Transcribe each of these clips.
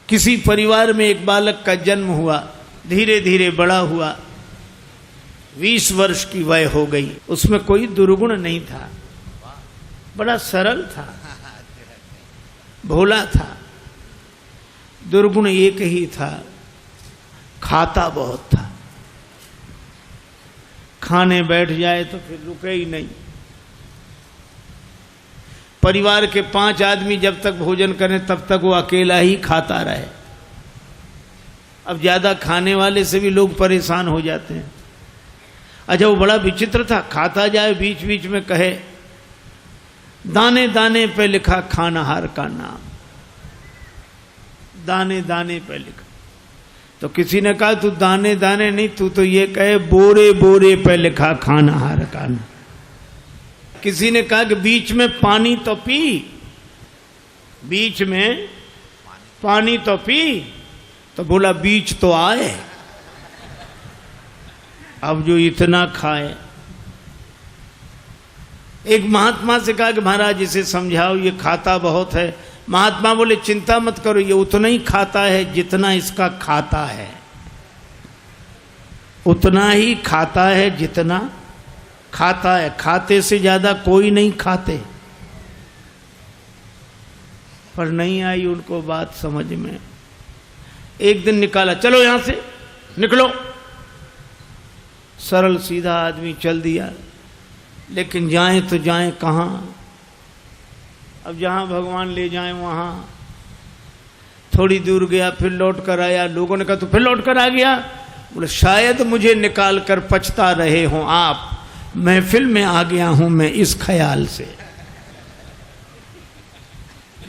किसी परिवार में एक बालक का जन्म हुआ, धीरे धीरे बड़ा हुआ, 20 वर्ष की वय हो गई। उसमें कोई दुर्गुण नहीं था, बड़ा सरल था, भोला था। दुर्गुण एक ही था, खाता बहुत था। खाने बैठ जाए तो फिर रुके ही नहीं। परिवार के 5 आदमी जब तक भोजन करें तब तक वो अकेला ही खाता रहे। अब ज्यादा खाने वाले से भी लोग परेशान हो जाते हैं। अच्छा, वो बड़ा विचित्र था, खाता जाए बीच बीच में कहे दाने दाने पे लिखा खानाहार का नाम, दाने दाने पे लिखा। तो किसी ने कहा तू दाने दाने नहीं, तू तो ये कहे बोरे बोरे पे लिखा खानाहार का नाम। किसी ने कहा कि बीच में पानी तो पी, बीच में पानी तो पी, तो बोला बीच तो आए। अब जो इतना खाए। एक महात्मा से कहा कि महाराज इसे समझाओ, ये खाता बहुत है। महात्मा बोले चिंता मत करो, ये उतना ही खाता है जितना इसका खाता है, उतना ही खाता है जितना खाता है। खाते से ज्यादा कोई नहीं खाते। पर नहीं आई उनको बात समझ में। एक दिन निकाला, चलो यहां से निकलो। सरल सीधा आदमी चल दिया, लेकिन जाएं तो जाएं कहां। अब जहां भगवान ले जाएं वहां। थोड़ी दूर गया, फिर लौट कर आया। लोगों ने कहा तू फिर लौट कर आ गया? बोले शायद मुझे निकाल कर पछता रहे हो आप, महफिल में आ गया हूं मैं इस ख्याल से।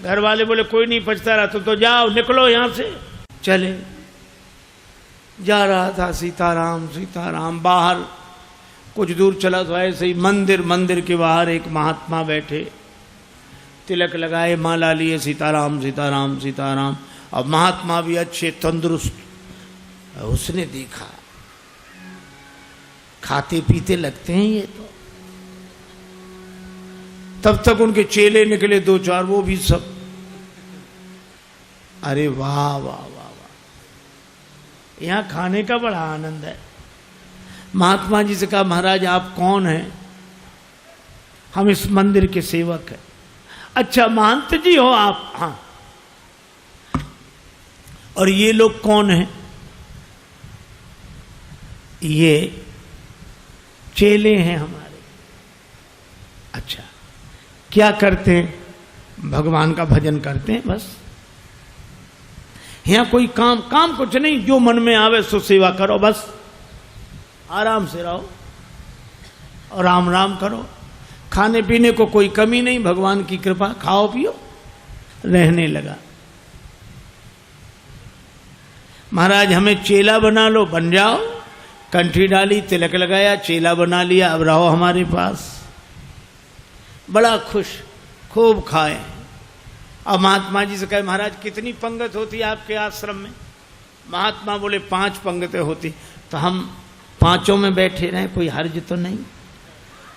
घर वाले बोले कोई नहीं पछता रहा, तुम तो जाओ, निकलो यहां से। चले, जा रहा था सीताराम सीताराम। बाहर कुछ दूर चला तो ऐसे ही मंदिर के बाहर एक महात्मा बैठे, तिलक लगाए, माला लिए, सीताराम सीताराम सीताराम। अब महात्मा भी अच्छे तंदुरुस्त। उसने देखा खाते पीते लगते हैं ये तो। तब तक उनके चेले निकले 2-4, वो भी सब। अरे वाह वाह वाह वाह, यहां खाने का बड़ा आनंद है। महात्मा जी से कहा महाराज आप कौन हैं? हम इस मंदिर के सेवक हैं। अच्छा महंत जी हो आप? हाँ। और ये लोग कौन हैं? ये चेले हैं हमारे। अच्छा, क्या करते हैं? भगवान का भजन करते हैं बस। यहां कोई काम कुछ नहीं, जो मन में आवे सो सेवा करो बस। आराम से रहो और राम राम करो। खाने पीने को कोई कमी नहीं, भगवान की कृपा, खाओ पियो। रहने लगा। महाराज हमें चेला बना लो, बन जाओ। कंठी डाली, तिलक लगाया, चेला बना लिया, अब रहो हमारे पास। बड़ा खुश, खूब खाए। अब महात्मा जी से कहे महाराज कितनी पंगत होती है आपके आश्रम में? महात्मा बोले 5 पंगतें होती। तो हम 5 में बैठे रहे, कोई हर्ज तो नहीं?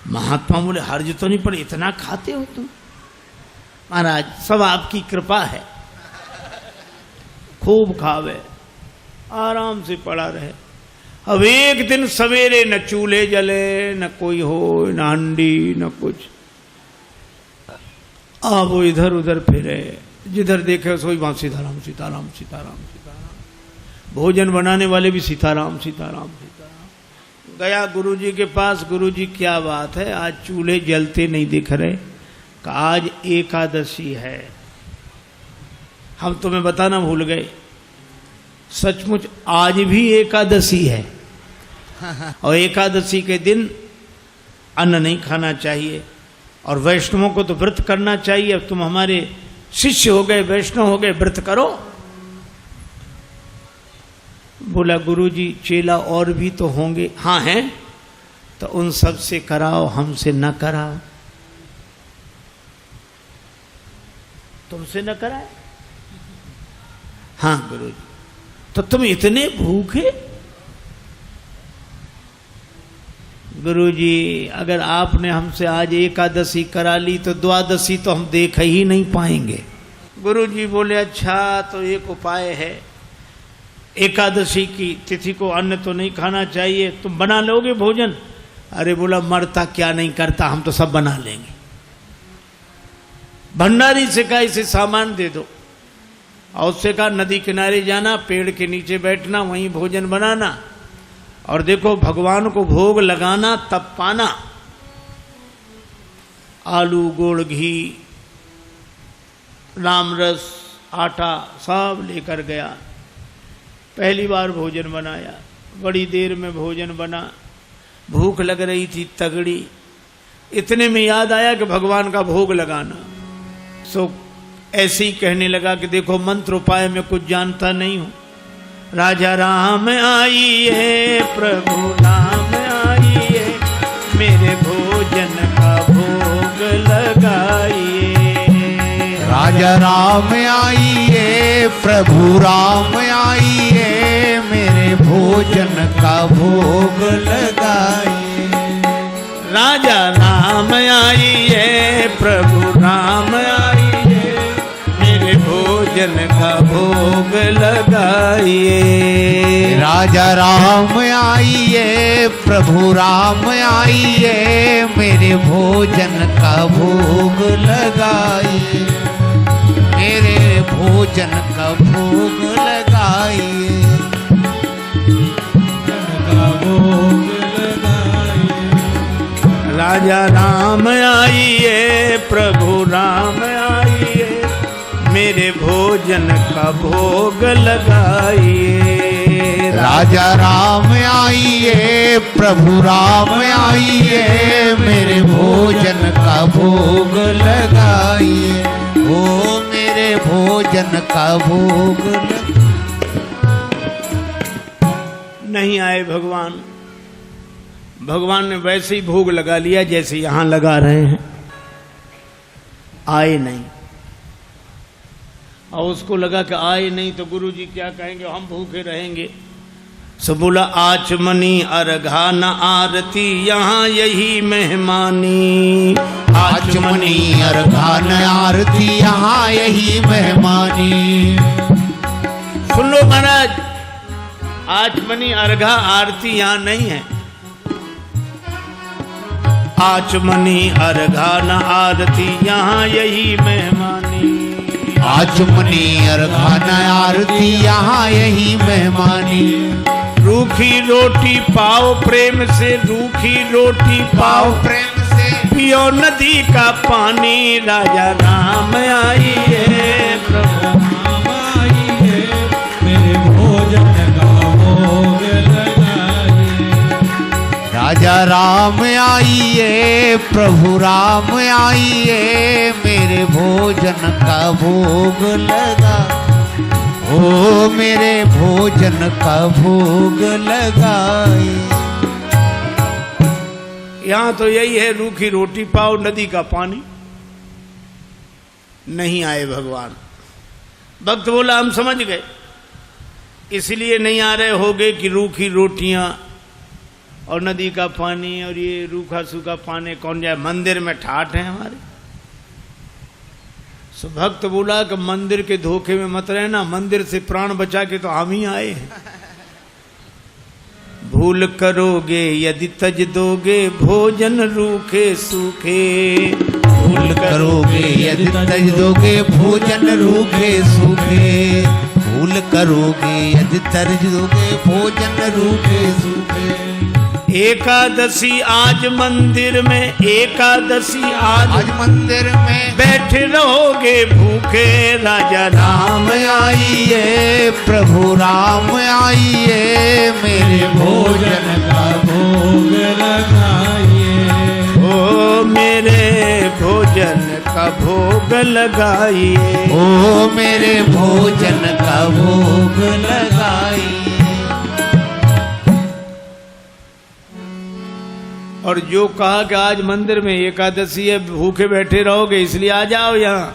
महात्मा बोले हर्ज तो नहीं, पर इतना खाते हो तुम? महाराज सब आपकी कृपा है। खूब खावे, आराम से पड़ा रहे। अब एक दिन सवेरे न चूल्हे जले, न कोई हो, न हंडी, न कुछ। अब वो इधर उधर फिरे, जिधर देखे सोई वहां सीताराम सीताराम सीताराम सीताराम। भोजन बनाने वाले भी सीताराम सीताराम सीताराम। गया गुरुजी के पास, गुरुजी क्या बात है, आज चूल्हे जलते नहीं दिख रहे? कि आज एकादशी है। हम तुम्हें बताना भूल गए, सचमुच आज भी एकादशी है। और एकादशी के दिन अन्न नहीं खाना चाहिए, और वैष्णवों को तो व्रत करना चाहिए। अब तुम हमारे शिष्य हो गए, वैष्णव हो गए, व्रत करो। बोला गुरुजी चेला और भी तो होंगे? हाँ हैं। तो उन सब से कराओ, हमसे न कराओ। तुमसे न कराए? हाँ गुरुजी। तो तुम इतने भूखे? गुरुजी अगर आपने हमसे आज एकादशी करा ली तो द्वादशी तो हम देख ही नहीं पाएंगे। गुरुजी बोले अच्छा तो एक उपाय है, एकादशी की तिथि को अन्न तो नहीं खाना चाहिए, तुम बना लोगे भोजन? अरे बोला मरता क्या नहीं करता, हम तो सब बना लेंगे। भंडारी से कहा इसे सामान दे दो, और उससे कहा नदी किनारे जाना, पेड़ के नीचे बैठना, वहीं भोजन बनाना, और देखो भगवान को भोग लगाना तब पाना। आलू, गुड़, घी, रामरस, आटा सब लेकर गया। पहली बार भोजन बनाया, बड़ी देर में भोजन बना, भूख लग रही थी तगड़ी। इतने में याद आया कि भगवान का भोग लगाना। सो ऐसे ही कहने लगा कि देखो मंत्र उपाय में कुछ जानता नहीं हूं। राजा राम आइए, प्रभु राम आइए, मेरे भोजन का भोग लगाइए। राजा राम आइए, प्रभु राम आइए, मेरे भोजन का भोग लगाइए। राजा राम आइए, प्रभु राम आइए, मेरे भोजन का भोग लगाइए। राजा राम आइए, प्रभु राम आइए, मेरे भोजन का भोग लगाइए। मेरे भोजन का भोग लगाइए। राजा राम आइए, प्रभु राम आइए, मेरे भोजन का भोग लगाइए। राजा राम आइए, प्रभु राम आइए, मेरे भोजन का भोग लगाइए। ओ मेरे भोजन का भोग नहीं आए भगवान। भगवान ने वैसे ही भोग लगा लिया जैसे यहां लगा रहे हैं, आए नहीं। और उसको लगा कि आए नहीं तो गुरुजी क्या कहेंगे, हम भूखे रहेंगे। सो बोला आचमनी अर्घा न आरती, यहाँ यही मेहमानी। आचमनी अर्घा न आरती, यहाँ यही मेहमानी। सुन लो महाराज, आचमनी अर्घा आरती यहाँ नहीं है। आचमनी अर्घा न आरती, यहाँ यही मेहमानी। आचमनी अर्घा न आरती, यहाँ यही मेहमानी। रूखी रोटी पाओ प्रेम से, रूखी रोटी पाओ प्रेम से, पियो नदी का पानी। राजा राम आइए, प्रभु राम आइए, मेरे भोजन का भोग लगाइए। राजा राम आइए, प्रभु राम आइए, मेरे भोजन का भोग लगा। ओ मेरे भोजन का भोग लगाए। यहां तो यही है, रूखी रोटी पाओ नदी का पानी। नहीं आए भगवान। भक्त बोला हम समझ गए, इसलिए नहीं आ रहे होगे कि रूखी रोटियां और नदी का पानी और ये रूखा सूखा पानी कौन जाए, मंदिर में ठाठ है हमारे। सो भक्त बोला कि मंदिर के धोखे में मत रहना, मंदिर से प्राण बचा के तो हम ही आए हैं। भूल करोगे यदि तज दोगे, भोजन रूखे सूखे। भूल करोगे यदि तज दोगे, भोजन रूखे सूखे। भूल करोगे यदि तज दोगे, भोजन रूखे सूखे। एकादशी आज मंदिर में, एकादशी आज मंदिर में, बैठे रहोगे भूखे। राजा राम आइए, प्रभु राम आइए, मेरे भोजन का भोग लगाइए। ओ मेरे भोजन का भोग लगाइए। ओ मेरे भोजन का भोग लगाइए। और जो कहा कि आज मंदिर में एकादशी है, भूखे बैठे रहोगे इसलिए आ जाओ यहां,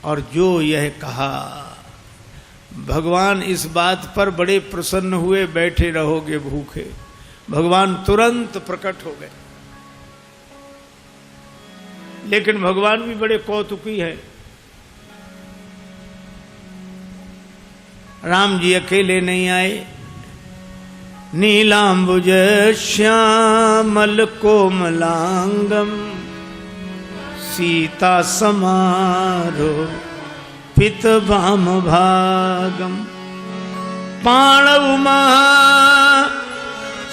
और जो यह कहा भगवान इस बात पर बड़े प्रसन्न हुए, बैठे रहोगे भूखे। भगवान तुरंत प्रकट हो गए। लेकिन भगवान भी बड़े कौतुकी है। राम जी अकेले नहीं आए, नीलांबुज श्यामल कोमलांगम सीता समारो पित भाम भागम पाणव महा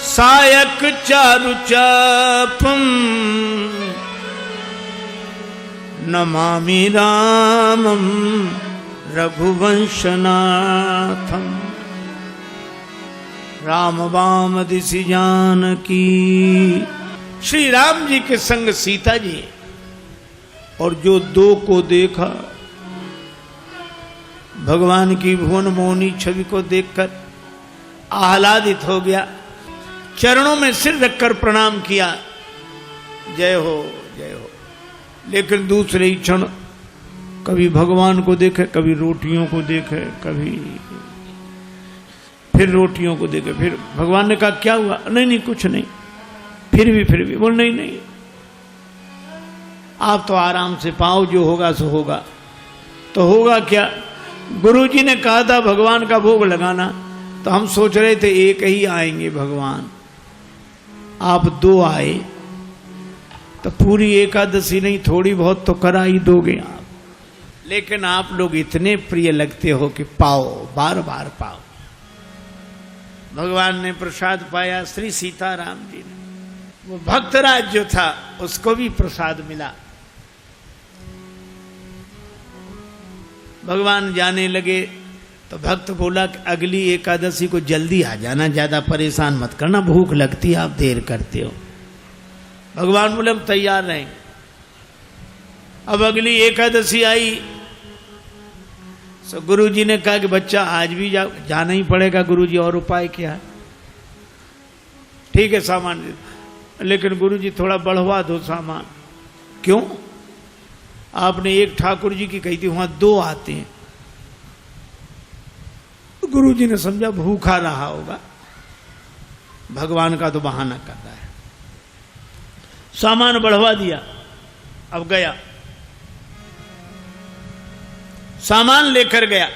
सायक चारु चापम नमामि रामम रघुवंशनाथम। राम वाम दिशि जानकी, श्री राम जी के संग सीता जी, और जो दो को देखा भगवान की भुवन मोहनी छवि को देखकर आह्लादित हो गया, चरणों में सिर रखकर प्रणाम किया, जय हो जय हो। लेकिन दूसरे ही क्षण कभी भगवान को देखे, कभी रोटियों को देखे, कभी फिर रोटियों को देखे। फिर भगवान ने कहा क्या हुआ? नहीं नहीं कुछ नहीं। फिर भी बोल नहीं नहीं, आप तो आराम से पाओ, जो होगा सो होगा। तो होगा क्या? गुरुजी ने कहा था भगवान का भोग लगाना, तो हम सोच रहे थे एक ही आएंगे भगवान, आप दो आए तो पूरी एकादशी नहीं थोड़ी बहुत तो करा ही दोगे आप। लेकिन आप लोग इतने प्रिय लगते हो कि पाओ, बार बार पाओ। भगवान ने प्रसाद पाया, श्री सीताराम जी ने। वो भक्तराज जो था उसको भी प्रसाद मिला। भगवान जाने लगे तो भक्त बोला कि अगली एकादशी को जल्दी आ जाना, ज्यादा परेशान मत करना, भूख लगती है, आप देर करते हो। भगवान बोले हम तैयार रहेंगे। अब अगली एकादशी आई तो गुरुजी ने कहा कि बच्चा आज भी जाना ही पड़ेगा गुरुजी, और उपाय क्या है? ठीक है सामान, लेकिन गुरुजी थोड़ा बढ़वा दो सामान। क्यों? आपने एक ठाकुर जी की कही थी, वहां दो आते हैं। गुरुजी ने समझा भूखा रहा होगा, भगवान का तो बहाना कर रहा है। सामान बढ़वा दिया। अब गया, सामान लेकर गया,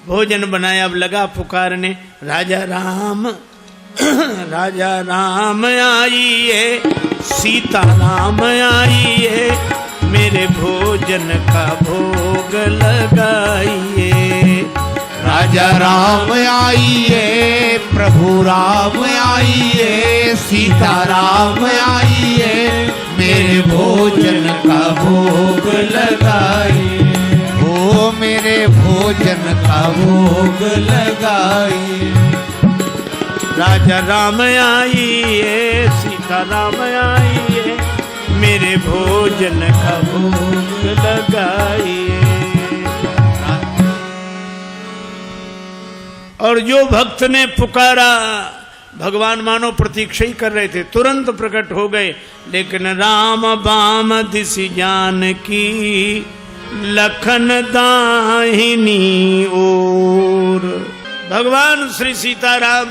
भोजन बनाया। अब लगा पुकारने, राजा राम राजा राम आइए, सीता राम आइए, मेरे भोजन का भोग लगाइए। राजा राम आइए, प्रभु राम आइए, सीता राम आइए, मेरे भोजन का भोग लगाइए। ओ मेरे भोजन का भोग लगाइए। राजा राम आइए, सीता राम आइए, मेरे भोजन का भोग लगाइए। और जो भक्त ने पुकारा, भगवान मानो प्रतीक्षा ही कर रहे थे, तुरंत प्रकट हो गए। लेकिन राम बाम दिशि जानकी, लखन दाहिनी ओर। भगवान श्री सीताराम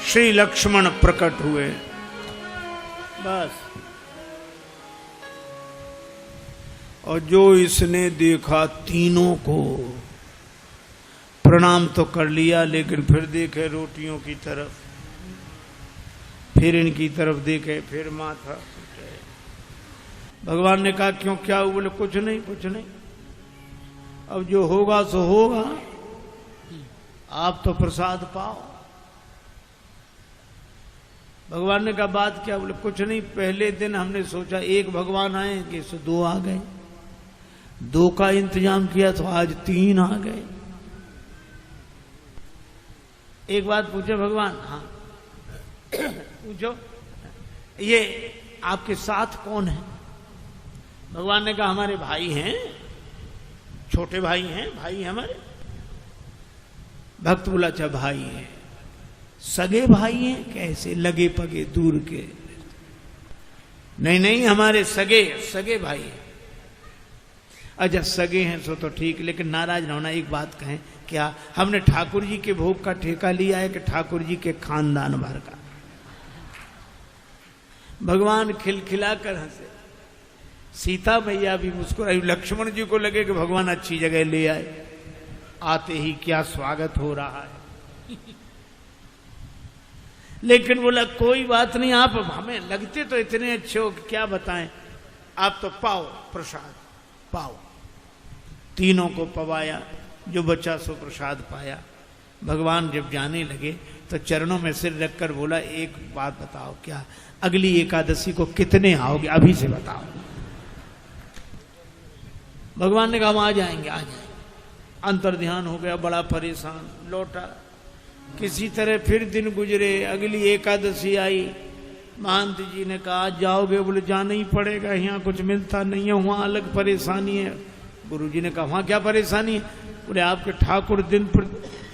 श्री लक्ष्मण प्रकट हुए। बस। और जो इसने देखा, तीनों को प्रणाम तो कर लिया, लेकिन फिर देखे रोटियों की तरफ, फिर इनकी तरफ देखे, फिर माथा। भगवान ने कहा क्यों, क्या हुआ? बोले कुछ नहीं कुछ नहीं, अब जो होगा सो होगा, आप तो प्रसाद पाओ। भगवान ने कहा बात क्या? बोले कुछ नहीं, पहले दिन हमने सोचा एक भगवान आएंगे, सो दो आ गए, दो का इंतजाम किया तो आज तीन आ गए। एक बात पूछे भगवान? हाँ पूछो, ये आपके साथ कौन है? भगवान ने कहा हमारे भाई हैं, छोटे भाई हैं, भाई हमारे। भक्त बोला अच्छा भाई हैं, सगे भाई हैं? कैसे? लगे पगे दूर के? नहीं नहीं, हमारे सगे सगे भाई हैं। अच्छा सगे हैं सो तो ठीक, लेकिन नाराज ना होना, एक बात कहें, क्या हमने ठाकुर जी के भोग का ठेका लिया है कि ठाकुर जी के खानदान भर का? भगवान खिलखिला कर हंसे, सीता मैया भी मुस्कुराई। लक्ष्मण जी को लगे कि भगवान अच्छी जगह ले आए, आते ही क्या स्वागत हो रहा है। लेकिन बोला कोई बात नहीं, आप हमें लगते तो इतने अच्छे हो कि क्या बताएं, आप तो पाओ प्रसाद पाओ। तीनों को पवाया, जो बचा सो प्रसाद पाया। भगवान जब जाने लगे तो चरणों में सिर रखकर बोला एक बात बताओ, क्या अगली एकादशी को कितने आओगे, अभी से बताओ। भगवान ने कहा हम आ जाएंगे आ जाएंगे। अंतर ध्यान हो गया, बड़ा परेशान, लौटा। किसी तरह फिर दिन गुजरे, अगली एकादशी आई। महंत जी ने कहा आज जाओगे, बोले जाना ही पड़ेगा, यहाँ कुछ मिलता नहीं है, वहाँ अलग परेशानी है। गुरु जी ने कहा वहाँ क्या परेशानी है, बोले आपके ठाकुर दिन पर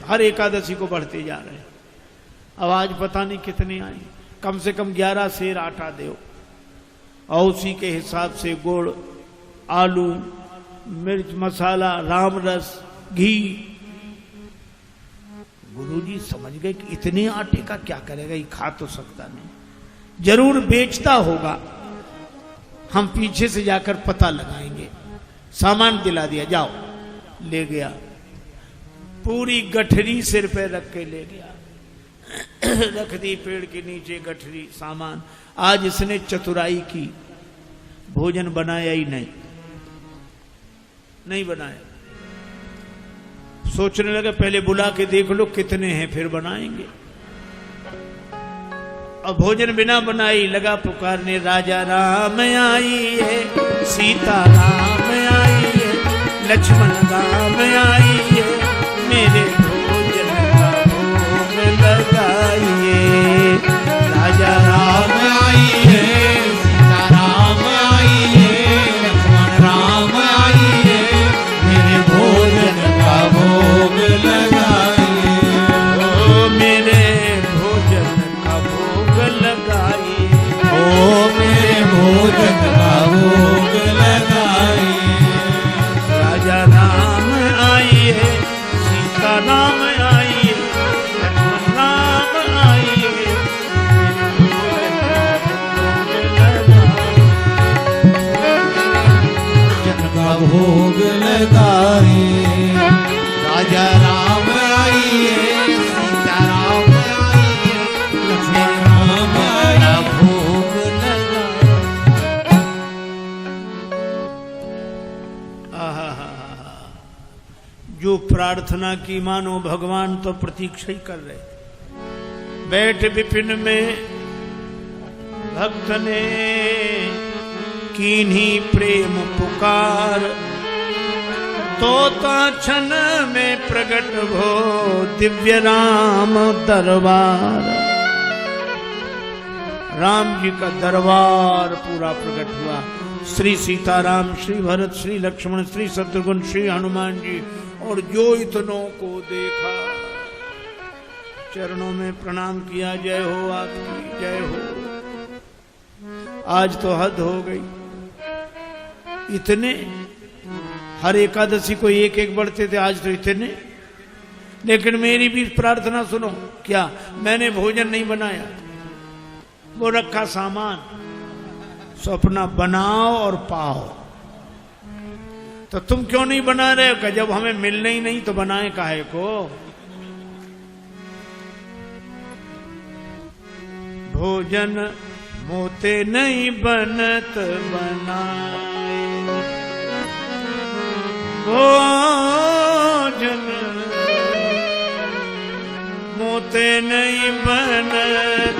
हर एकादशी को बढ़ते जा रहे हैं, अब आज पता नहीं कितने आए, कम से कम 11 सेर आटा दो, और उसी के हिसाब से गुड़, आलू, मिर्च मसाला, राम रस, घी। गुरुजी समझ गए कि इतने आटे का क्या करेगा, ये खा तो सकता नहीं, जरूर बेचता होगा, हम पीछे से जाकर पता लगाएंगे। सामान दिला दिया, जाओ। ले गया, पूरी गठरी सिर पे रख के ले गया, रख दी पेड़ के नीचे गठरी, सामान। आज इसने चतुराई की, भोजन बनाया ही नहीं बनाया। सोचने लगा पहले बुला के देख लो कितने हैं फिर बनाएंगे। और भोजन बिना बनाई लगा पुकारने, राजा राम आइए, सीता राम आइए, लक्ष्मण राम आइए, मेरे भोजन का भोग लगाइए। राजा राम आइए, सीता राम आइए, लक्ष्मण राम आइए, मेरे भोजन का भोग लगाइए। ओ मेरे भोजन का भोग लगाइए, ओ मेरे भोजन का भोग लगाइए। राजा राम आइए, सीता राम आइए, लक्ष्मण राम आइए, भोजन का भोग लगाइए। राजा राम आइए, सीता राम आइए, लक्ष्मण राम आइए, भोग लगाइए। जो प्रार्थना की मानो भगवान तो प्रतीक्षा ही कर रहे थे। बैठ विपिन में भक्त ने कीन्ही प्रेम पुकार, तोता क्षण में प्रकट हो दिव्य राम दरबार। राम जी का दरबार पूरा प्रकट हुआ। श्री सीताराम, श्री भरत, श्री लक्ष्मण, श्री शत्रुघ्न, श्री हनुमान जी, और जो इतनों को देखा चरणों में प्रणाम किया। जय हो आपकी, जय हो। आज तो हद हो गई, इतने हर एकादशी को एक एक बढ़ते थे, आज तो इतने। लेकिन मेरी भी प्रार्थना सुनो, क्या मैंने भोजन नहीं बनाया, वो रखा सामान, सो अपना बनाओ और पाओ। तो तुम क्यों नहीं बना रहे हो? कि जब हमें मिलना ही नहीं तो बनाए काहे को। भोजन मोते नहीं बनत बनाए, भोजन मोते नहीं बनत।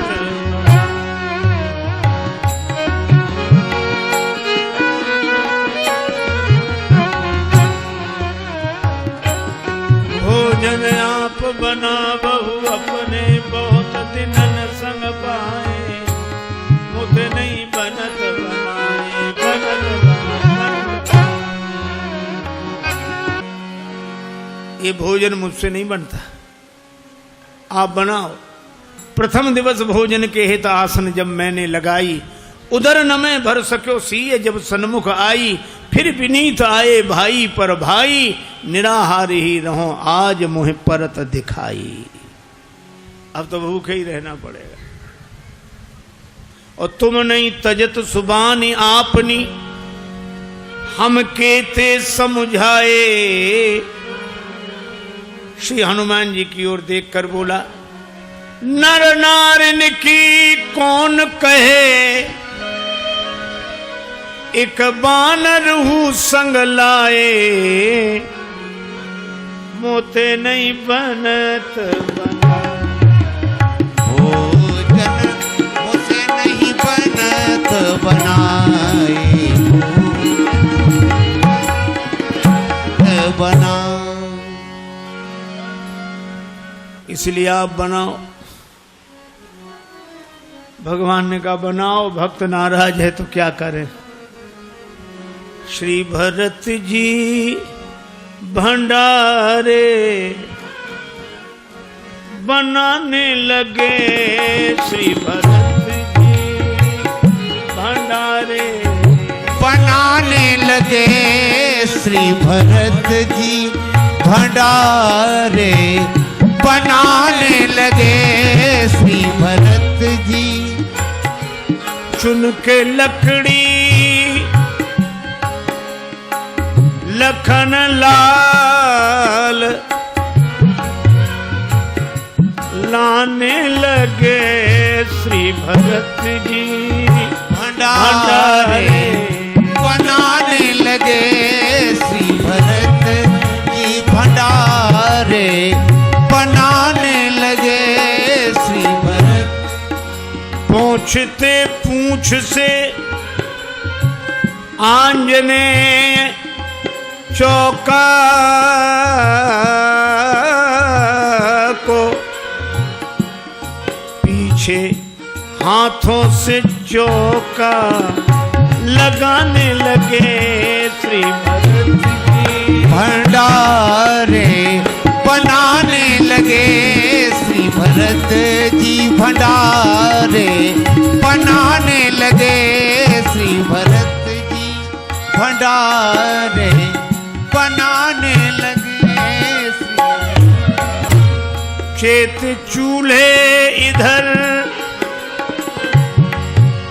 भोजन आप बना बहु अपने, बहुत दिनन संग पाए, मुझ नहीं बनत बनाए, बनत बनाए। ये भोजन मुझसे नहीं बनता, आप बनाओ। प्रथम दिवस भोजन के हित आसन जब मैंने लगाई, उधर न मैं भर सक्यो सीए जब सन्मुख आई। फिर विनीत आए भाई पर भाई, निराहार ही रहो आज मुझे परत दिखाई। अब तो भूखे ही रहना पड़ेगा। और तुम नहीं तजत सुबानी आपनी, हम केते समझाए। श्री हनुमान जी की ओर देखकर बोला, नर नारिन की कौन कहे, एक बानर हूँ संग लाए। मोते नहीं बनत बना, भोजन मुझसे नहीं बनत बनाए, बना। इसलिए आप बनाओ। भगवान ने कहा बनाओ, भक्त नाराज है तो क्या करें। श्री भरत जी भंडारे बनाने लगे, श्री भरत जी भंडारे बनाने लगे, श्री भरत जी भंडारे बनाने लगे, श्री भरत जी। चुन के लकड़ी लखन लाल लाने लगे, श्री भरत जी भंडारे बनाने लगे, श्री भरत जी भंडारे बनाने लगे, श्री भरत। पूछते पूछ से आंजनेय चौका को, पीछे हाथों से चौका लगाने लगे, श्री भरत जी भंडारे बनाने लगे, श्री भरत जी भंडारे बनाने लगे, श्री भरत जी भंडारे बनाने लगे, खेत चूल्हे इधर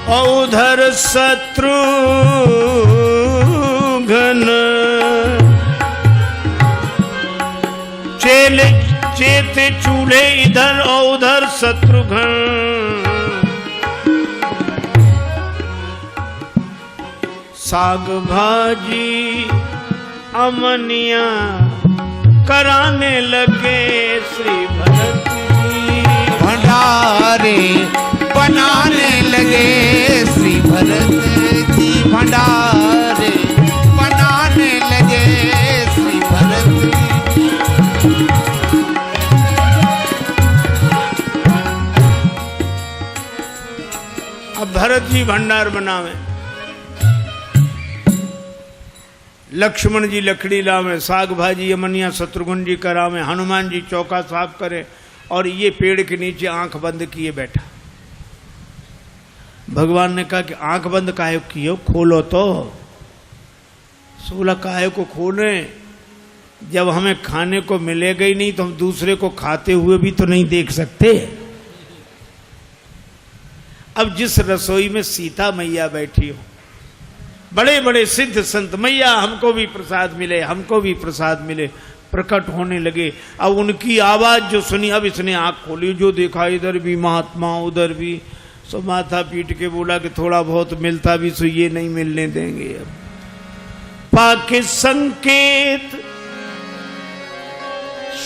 और उधर शत्रुघ्न, चेत चूल्हे इधर और उधर शत्रुघ्न। साग भाजी अमनिया कराने लगे, श्री भरत जी भंडारे बनाने लगे, श्री भरत जी भंडारे बनाने लगे, श्री भरत जी। अब भरत जी भंडार बनावे, लक्ष्मण जी लकड़ी लावे, साग भाजी अमनिया शत्रुघ्न जी करावे, हनुमान जी चौका साफ करे, और ये पेड़ के नीचे आंख बंद किए बैठा। भगवान ने कहा कि आंख बंद काहे किए, खोलो तो। सोलह काहे को खोले, जब हमें खाने को मिलेगा ही नहीं तो हम दूसरे को खाते हुए भी तो नहीं देख सकते। अब जिस रसोई में सीता मैया बैठी हो, बड़े बड़े सिद्ध संत, मैया हमको भी प्रसाद मिले, हमको भी प्रसाद मिले, प्रकट होने लगे। अब उनकी आवाज जो सुनी, अब इसने आंख खोली, जो देखा इधर भी महात्मा उधर भी, सो माथा पीट के बोला कि थोड़ा बहुत मिलता भी सो ये नहीं मिलने देंगे। अब पाके संकेत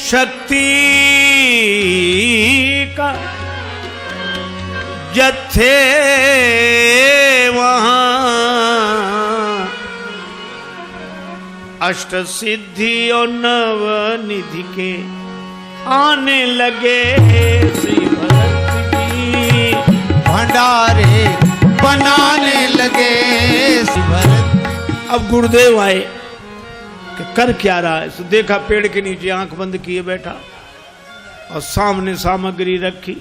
शक्ति का जत्थे वहां अष्ट सिद्धि और नव निधि के आने लगे, श्री भरत जी भंडारे बनाने लगे, श्री भरत। अब गुरुदेव आए कि कर क्या रहा है। तो देखा पेड़ के नीचे आंख बंद किए बैठा और सामने सामग्री रखी,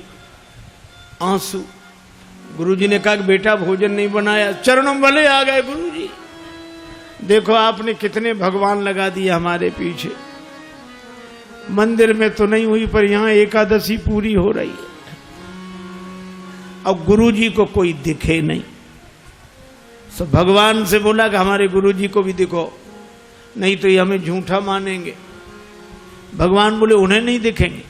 आंसू। गुरुजी ने कहा कि बेटा भोजन नहीं बनाया। चरणों भले आ गए गुरुजी, देखो आपने कितने भगवान लगा दिए हमारे पीछे। मंदिर में तो नहीं हुई पर यहाँ एकादशी पूरी हो रही है। और गुरु जी को कोई दिखे नहीं। तो भगवान से बोला कि हमारे गुरु जी को भी दिखो, नहीं तो ये हमें झूठा मानेंगे। भगवान बोले उन्हें नहीं दिखेंगे।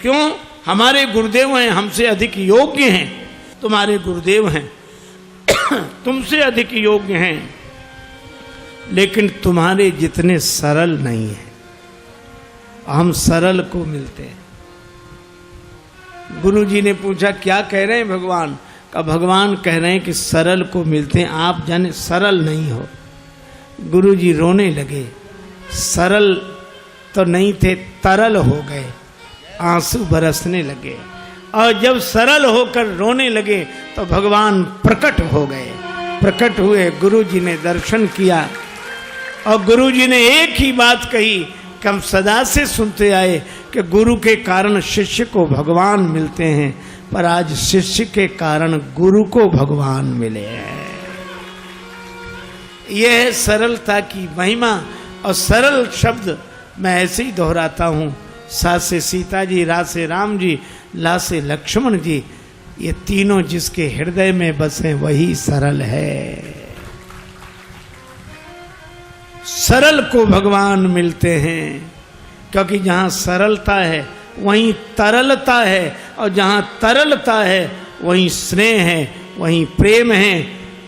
क्यों? हमारे गुरुदेव हैं, हमसे अधिक योग्य हैं। तुम्हारे गुरुदेव हैं तुमसे अधिक योग्य हैं, लेकिन तुम्हारे जितने सरल नहीं हैं। हम सरल को मिलते हैं। गुरु जी ने पूछा क्या कह रहे हैं भगवान? का भगवान कह रहे हैं कि सरल को मिलते हैं, आप जाने सरल नहीं हो। गुरु जी रोने लगे। सरल तो नहीं थे, तरल हो गए, आंसू बरसने लगे। और जब सरल होकर रोने लगे तो भगवान प्रकट हो गए। प्रकट हुए, गुरु जी ने दर्शन किया और गुरु जी ने एक ही बात कही कि हम सदा से सुनते आए कि गुरु के कारण शिष्य को भगवान मिलते हैं, पर आज शिष्य के कारण गुरु को भगवान मिले हैं। यह है सरलता की महिमा। और सरल शब्द मैं ऐसे ही दोहराता हूँ। सा से सीता जी, रा से राम जी, ला से लक्ष्मण जी, ये तीनों जिसके हृदय में बसे वही सरल है। सरल को भगवान मिलते हैं, क्योंकि जहाँ सरलता है वहीं तरलता है, और जहाँ तरलता है वहीं स्नेह है, वहीं प्रेम है।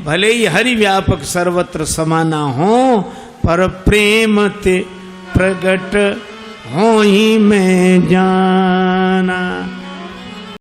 भले ही हरि व्यापक सर्वत्र समाना हो, पर प्रेम ते प्रगट हो ही मैं जाना।